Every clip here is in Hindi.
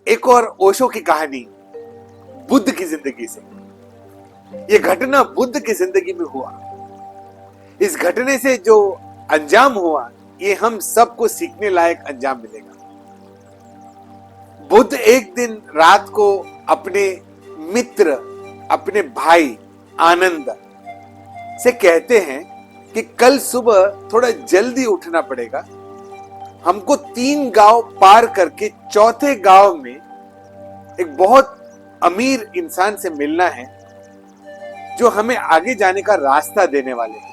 एक और ओशो की कहानी बुद्ध की जिंदगी से। यह घटना बुद्ध की जिंदगी में हुआ। इस घटने से जो अंजाम हुआ, ये हम सबको सीखने लायक अंजाम मिलेगा। बुद्ध एक दिन रात को अपने मित्र, अपने भाई आनंद से कहते हैं कि कल सुबह थोड़ा जल्दी उठना पड़ेगा। हमको 3 गांव पार करके चौथे गांव में एक बहुत अमीर इंसान से मिलना है, जो हमें आगे जाने का रास्ता देने वाले हैं।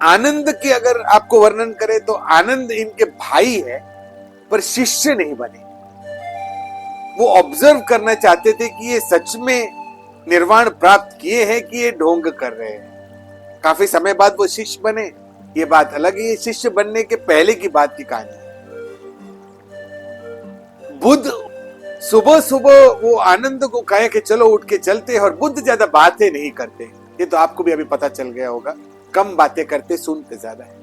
आनंद के अगर आपको वर्णन करें तो आनंद इनके भाई है, पर शिष्य नहीं बने। वो ऑब्जर्व करना चाहते थे कि ये सच में निर्वाण प्राप्त किए हैं कि ये ढोंग कर रहे हैं। काफी समय बाद वो शिष्य बने, ये बात अलग है। ये शिष्य बनने के पहले की बात की कहानी है। बुद्ध सुबह सुबह वो आनंद को कहे कि चलो उठ के चलते हैं, और बुद्ध ज्यादा बातें नहीं करते। ये तो आपको भी अभी पता चल गया होगा, कम बातें करते, सुनते ज्यादा है।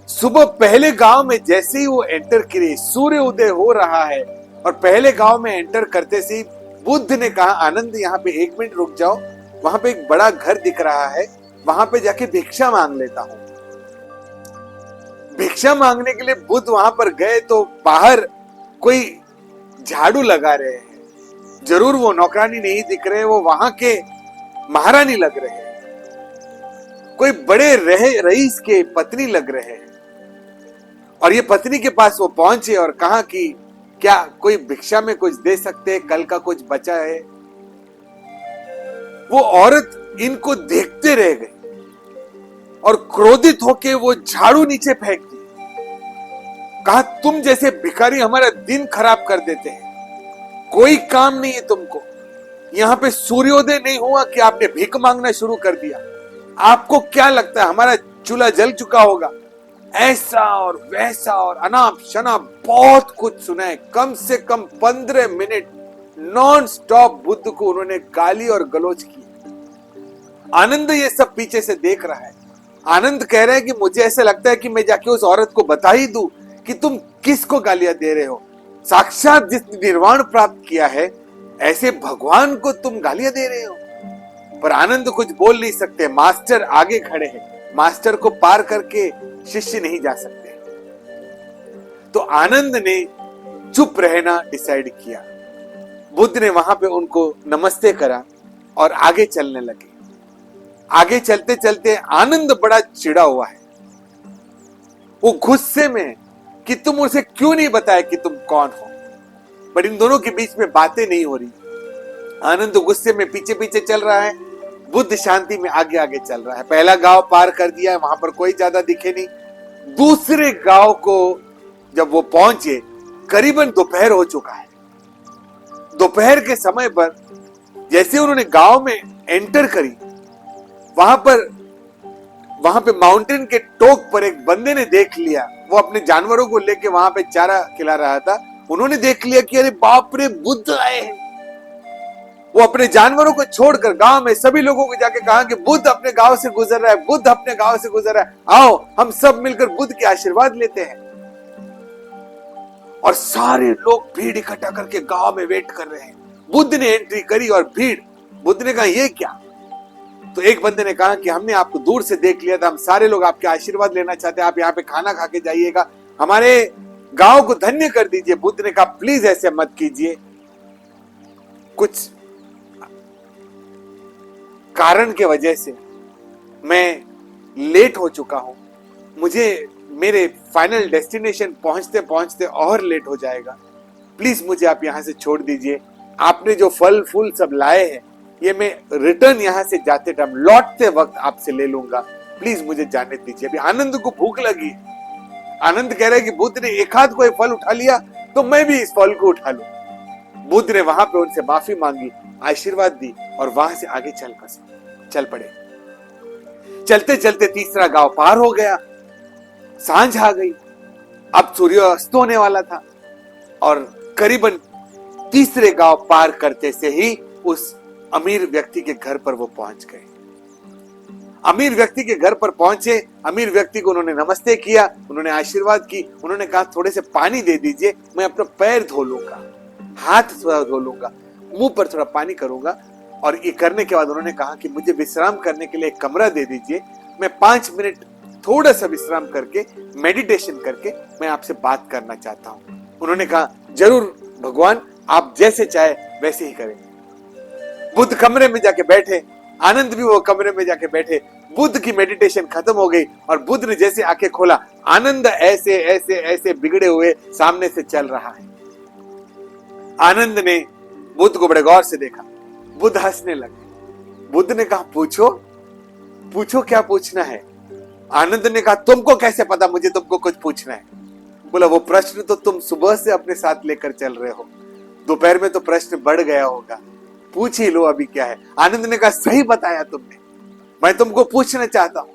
सुबह पहले गांव में जैसे ही वो एंटर किए, सूर्य उदय हो रहा है, और पहले गांव में एंटर करते से बुद्ध ने कहा, आनंद यहाँ पे 1 मिनट रुक जाओ, वहां पे एक बड़ा घर दिख रहा है, वहां पे जाके भिक्षा मांग लेता हूं। भिक्षा मांगने के लिए बुद्ध वहां पर गए तो बाहर कोई झाड़ू लगा रहे हैं। जरूर वो नौकरानी नहीं दिख रहे, वो वहां के महारानी लग रहे हैं, कोई बड़े रईस के पत्नी लग रहे हैं। और ये पत्नी के पास वो पहुंचे और कहा कि क्या कोई भिक्षा में कुछ दे सकते हैं, कल का कुछ बचा है। वो औरत इनको देखते रह गई और क्रोधित होके वो झाड़ू नीचे फेंक दी। कहा, तुम जैसे भिखारी हमारा दिन खराब कर देते हैं, कोई काम नहीं है तुमको। यहां पे सूर्योदय नहीं हुआ कि आपने भीख मांगना शुरू कर दिया। आपको क्या लगता है हमारा चूल्हा जल चुका होगा? ऐसा और वैसा और अनाप शनाप बहुत कुछ सुना है। कम से कम 15 मिनट नॉन स्टॉप बुद्ध को उन्होंने गाली और गलौज की। आनंद ये सब पीछे से देख रहा है। आनंद कह रहा है कि मुझे ऐसा लगता है कि मैं जाके उस औरत को बता ही दूं कि तुम किसको गालियां दे रहे हो। साक्षात जिसने निर्वाण प्राप्त किया है, ऐसे भगवान को तुम गालियां दे रहे हो। पर आनंद कुछ बोल नहीं सकते। मास्टर आगे खड़े हैं, मास्टर को पार करके शिष्य नहीं जा सकते। तो आनंद ने चुप रहना डिसाइड किया। बुद्ध ने वहां पे उनको नमस्ते करा और आगे चलने लगे। आगे चलते चलते आनंद बड़ा चिढ़ा हुआ है। वो गुस्से में कि तुम उसे क्यों नहीं बताया कि तुम कौन हो। पर इन दोनों के बीच में बातें नहीं हो रही। आनंद गुस्से में पीछे पीछे चल रहा है, बुद्ध शांति में आगे आगे चल रहा है। पहला गांव पार कर दिया है, वहां पर कोई ज्यादा दिखे नहीं। दूसरे गांव को जब वो पहुंचे, करीबन दोपहर हो चुका है। दोपहर के समय पर जैसे उन्होंने गांव में एंटर करी, वहां पे माउंटेन के टॉप पर एक बंदे ने देख लिया। वो अपने जानवरों को लेके वहां पे चारा खिला रहा था। उन्होंने देख लिया कि अरे बाप रे, बुद्ध आए हैं। वो अपने जानवरों को छोड़कर गांव में सभी लोगों को जाके कहा कि बुद्ध अपने गांव से गुजर रहा है, बुद्ध अपने गांव से गुजर रहा है, आओ हम सब मिलकर बुद्ध के आशीर्वाद लेते हैं। और सारे लोग भीड़ इकट्ठा करके गांव में वेट कर रहे हैं। बुद्ध ने एंट्री करी और भीड़। बुद्ध ने कहा, ये क्या? तो एक बंदे ने कहा कि हमने आपको दूर से देख लिया था, हम सारे लोग आपके आशीर्वाद लेना चाहते हैं, आप यहाँ पे खाना खा के जाइएगा, हमारे गांव को धन्य कर दीजिए। बुद्ध ने कहा, प्लीज ऐसे मत कीजिए, कुछ कारण के वजह से मैं लेट हो चुका हूं, मुझे मेरे फाइनल डेस्टिनेशन पहुंचते पहुंचते और लेट हो जाएगा, प्लीज मुझे आप यहां से छोड़ दीजिए। आपने जो फल फूल सब लाए हैं, ये मैं रिटर्न यहां से जाते टाइम लौटते वक्त आपसे ले लूंगा, प्लीज मुझे जाने दीजिए। अभी आनंद को भूख लगी। आनंद कह रहा है कि बुद्ध ने एक हाथ कोई फल उठा लिया तो मैं भी इस फल को उठा लूं। बुद्ध ने वहां पे उनसे माफी मांगी, आशीर्वाद दी और वहां से आगे चल पड़े। चलते चलते तीसरा गांव पार हो गया। सांझ आ गई, अब सूर्यास्त होने वाला था और करीबन तीसरे गांव पार करते से ही उस अमीर व्यक्ति के घर पर वो पहुंच गए। अमीर व्यक्ति के घर पर पहुंचे, अमीर व्यक्ति को उन्होंने नमस्ते किया, उन्होंने आशीर्वाद की, उन्होंने कहा थोड़े से पानी दे दीजिए, मैं अपना पैर धो लूंगा, हाथ थोड़ा धो लूंगा, मुंह पर थोड़ा पानी करूंगा। और ये करने के बाद उन्होंने कहा कि मुझे विश्राम करने के लिए एक कमरा दे दीजिए, मैं 5 मिनट थोड़ा सा विश्राम करके, मेडिटेशन करके मैं आपसे बात करना चाहता हूं। उन्होंने कहा जरूर भगवान, आप जैसे चाहे वैसे ही करें। बुद्ध कमरे में जाके बैठे, आनंद भी वो कमरे में जाके बैठे। बुद्ध की मेडिटेशन खत्म हो गई और बुद्ध ने जैसे आंखें खोला, आनंद ऐसे ऐसे ऐसे बिगड़े हुए सामने से चल रहा है। आनंद ने बुद्ध को बड़े गौर से देखा, बुद्ध हंसने लगे। बुद्ध ने कहा पूछो, पूछो क्या पूछना है। आनंद ने कहा तुमको कैसे पता मुझे तुमको कुछ पूछना है। बोला वो प्रश्न तो तुम सुबह से अपने साथ लेकर चल रहे हो, दोपहर में तो प्रश्न बढ़ गया होगा, पूछ ही लो अभी क्या है। आनंद ने कहा सही बताया तुमने, मैं तुमको पूछना चाहता हूं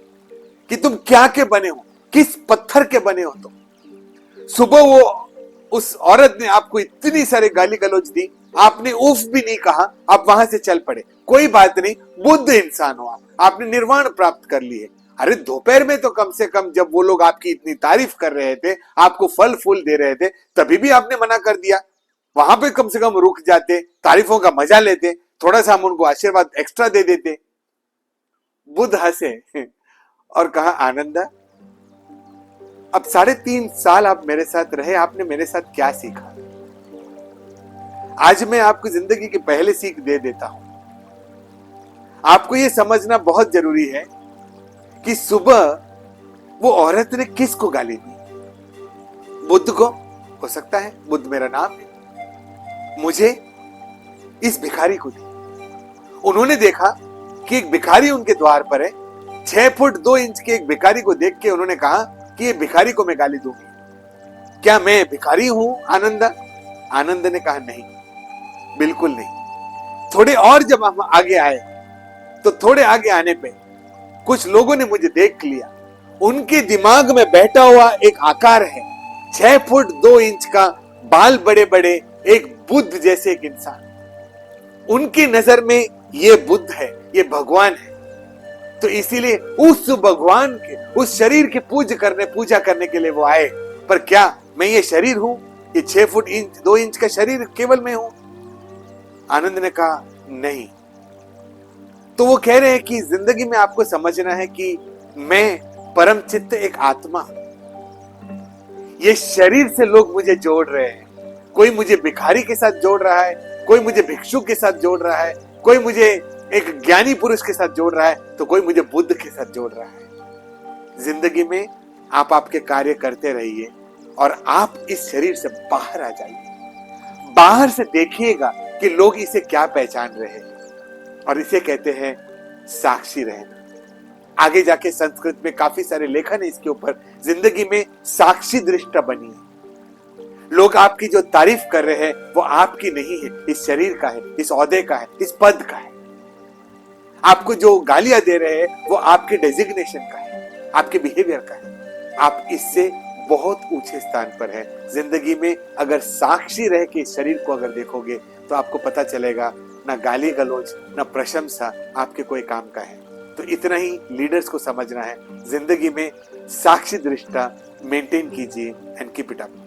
कि तुम क्या के बने हो, किस पत्थर के बने हो तुम। सुबह वो उस औरत ने आपको इतनी सारी गाली गलौज दी, आपने उफ भी नहीं कहा, आप वहां से चल पड़े। कोई बात नहीं, बुद्ध इंसान हो आप, आपने निर्वाण प्राप्त कर ली है। अरे दोपहर में तो कम से कम जब वो लोग आपकी इतनी तारीफ कर रहे थे, आपको फल फूल दे रहे थे, तभी भी आपने मना कर दिया। वहां पे कम से कम रुक जाते, तारीफों का मजा लेते, थोड़ा सा हम उनको आशीर्वाद एक्स्ट्रा दे देते। बुद्ध हंसे और कहा आनंदा, अब 3.5 साल आप मेरे साथ रहे, आपने मेरे साथ क्या सीखा। आज मैं आपको जिंदगी की पहले सीख दे देता हूं। आपको यह समझना बहुत जरूरी है कि सुबह वो औरत ने किसको गाली दी। बुद्ध को, हो सकता है बुद्ध मेरा नाम है, मुझे, इस भिखारी को दी। उन्होंने देखा कि एक भिखारी उनके द्वार पर है, 6 फुट 2 इंच के एक भिखारी को देख के उन्होंने कहा कि ये भिखारी को मैं गाली दूंगी, क्या मैं भिखारी हूं आनंद। आनंद ने कहा नहीं, बिल्कुल नहीं। थोड़े और जब हम आगे आए तो थोड़े आगे आने पे कुछ लोगों ने मुझे देख लिया, उनके दिमाग में बैठा हुआ एक आकार है, 6 फुट 2 इंच का, बाल बड़े बड़े, एक बुद्ध जैसे एक इंसान। उनकी नजर में ये बुद्ध है, ये भगवान है। तो इसीलिए उस भगवान के, उस शरीर की पूजा करने के लिए वो आए। पर क्या मैं ये शरीर हूं, ये 6 फुट 2 इंच का शरीर केवल मैं हूं। आनंद ने कहा नहीं। तो वो कह रहे हैं कि जिंदगी में आपको समझना है कि मैं परम चित्त एक आत्मा हूं। ये शरीर से लोग मुझे जोड़ रहे हैं, कोई मुझे भिखारी के साथ जोड़ रहा है, कोई मुझे भिक्षु के साथ जोड़ रहा है, कोई मुझे एक ज्ञानी पुरुष के साथ जोड़ रहा है, तो कोई मुझे बुद्ध के साथ जोड़ रहा है। जिंदगी में आप आपके कार्य करते रहिए और आप इस शरीर से बाहर आ जाइए। बाहर से देखिएगा कि लोग इसे क्या पहचान रहे हैं, और इसे कहते हैं साक्षी रहना। आगे जाके संस्कृत में काफी सारे लेखन है इसके ऊपर। जिंदगी में साक्षी दृष्टा बनिए। लोग आपकी जो तारीफ कर रहे हैं वो आपकी नहीं है, इस शरीर का है, इस ओहदे का है, इस पद का है। आपको जो गालियां दे रहे हैं वो आपके डेजिग्नेशन का है, आपके बिहेवियर का है। आप इससे बहुत ऊंचे स्थान पर है। जिंदगी में अगर साक्षी रह के इस शरीर को अगर देखोगे तो आपको पता चलेगा ना गाली गलौज ना प्रशंसा आपके कोई काम का है। तो इतना ही लीडर्स को समझना है, जिंदगी में साक्षी दृष्टा मेंटेन कीजिए एंड कीप इट अप।